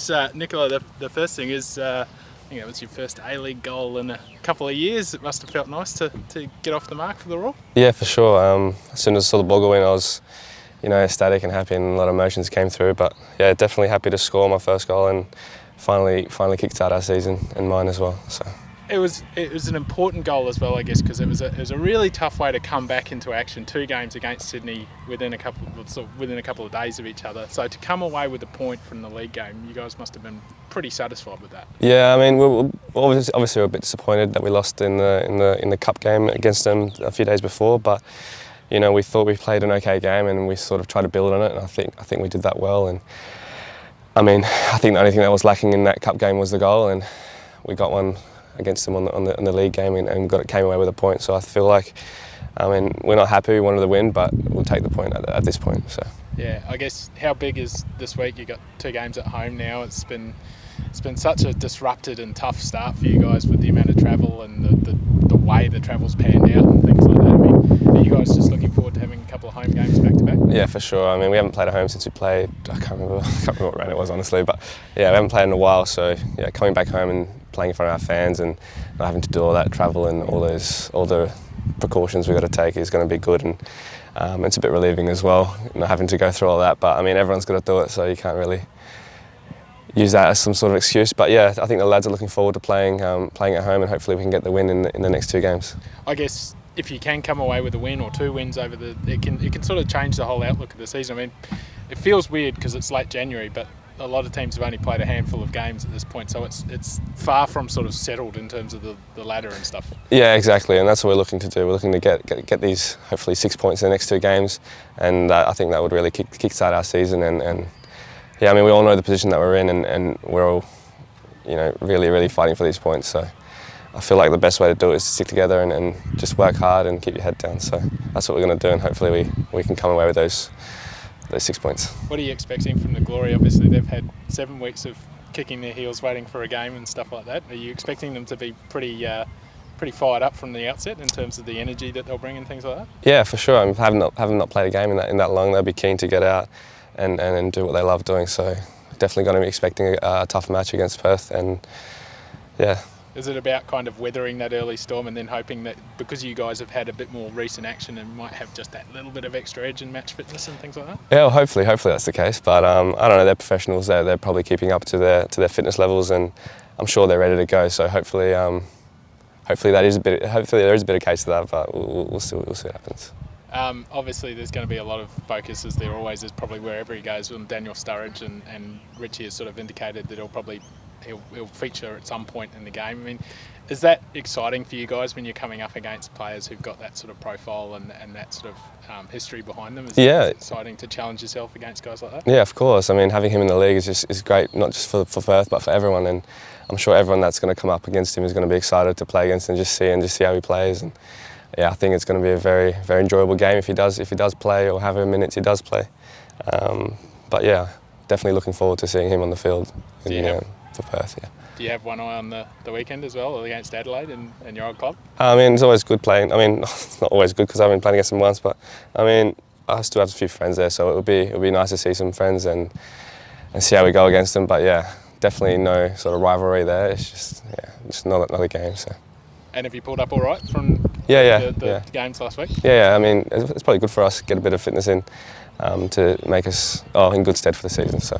guess, Nikola, the first thing is, I think it was your first A-League goal in a couple of years. It must have felt nice to get off the mark for the Roar. Yeah, for sure. As soon as I saw the ball go in, I was, ecstatic and happy, and a lot of emotions came through. But yeah, definitely happy to score my first goal and finally kickstart our season and mine as well. So. It was an important goal as well, I guess, because it was a really tough way to come back into action. 2 games against Sydney within a couple of days of each other. So to come away with a point from the league game, you guys must have been pretty satisfied with that. Yeah, I mean, we're obviously a bit disappointed that we lost in the cup game against them a few days before, but we thought we played an okay game and we sort of tried to build on it, and I think we did that well. And I mean, I think the only thing that was lacking in that cup game was the goal, and we got one against them on the league game and came away with a point. So I feel like, we're not happy. We wanted to win, but we'll take the point at this point. So. Yeah, I guess how big is this week? You got 2 games at home now. It's been such a disrupted and tough start for you guys with the amount of travel and the way the travel's panned out and things like that. I mean, are you guys just looking forward to having a couple of home games back to back? Yeah, for sure. I mean, we haven't played at home since we played. I can't remember what round it was, honestly. But yeah, we haven't played in a while. So yeah, coming back home and playing in front of our fans and not having to do all that travel and all the precautions we've got to take is going to be good, and it's a bit relieving as well, not having to go through all that. But I mean, everyone's got to do it, so you can't really use that as some sort of excuse. But yeah, I think the lads are looking forward to playing at home, and hopefully we can get the win in the next 2 games. I guess if you can come away with a win or 2 wins over it can sort of change the whole outlook of the season. I mean, it feels weird because it's late January, but a lot of teams have only played a handful of games at this point, so it's far from sort of settled in terms of the ladder and stuff. Yeah, exactly, and that's what we're looking to do. We're looking to get these hopefully 6 points in the next 2 games, and I think that would really kickstart our season. And yeah, I mean, we all know the position that we're in, and we're all really fighting for these points. So I feel like the best way to do it is to stick together and just work hard and keep your head down. So that's what we're going to do, and hopefully we can come away with those 6 points. What are you expecting from the Glory? Obviously, they've had 7 weeks of kicking their heels, waiting for a game and stuff like that. Are you expecting them to be pretty fired up from the outset in terms of the energy that they'll bring and things like that? Yeah, for sure. I mean, having not played a game in that long, they'll be keen to get out and do what they love doing. So definitely going to be expecting a tough match against Perth, and yeah. Is it about kind of weathering that early storm and then hoping that because you guys have had a bit more recent action and might have just that little bit of extra edge in match fitness and things like that? Yeah, well, hopefully that's the case. But I don't know, they're professionals. They're probably keeping up to their fitness levels, and I'm sure they're ready to go. So hopefully there is a bit of case to that, but we'll see what happens. Obviously, there's going to be a lot of focus, as there always is, probably wherever he goes, on Daniel Sturridge, and Richie has sort of indicated that he'll feature at some point in the game. I mean, is that exciting for you guys when you're coming up against players who've got that sort of profile and that sort of history behind them? Is it exciting to challenge yourself against guys like that? Yeah, of course. I mean, having him in the league is great, not just for Perth, but for everyone. And I'm sure everyone that's going to come up against him is going to be excited to play against him, just see how he plays. And yeah, I think it's going to be a very, very enjoyable game if he does play, or however minutes he does play. But yeah, definitely looking forward to seeing him on the field for Perth. Yeah. Do you have one eye on the weekend as well against Adelaide and your old club? I mean, it's always good playing. I mean, it's not always good because I've been playing against them once, but I mean, I still have a few friends there, so it'll be nice to see some friends and see how we go against them. But yeah, definitely no sort of rivalry there. It's just another game. So. And have you pulled up all right from the games last week? Yeah, I mean, it's probably good for us to get a bit of fitness in to make us in good stead for the season. So.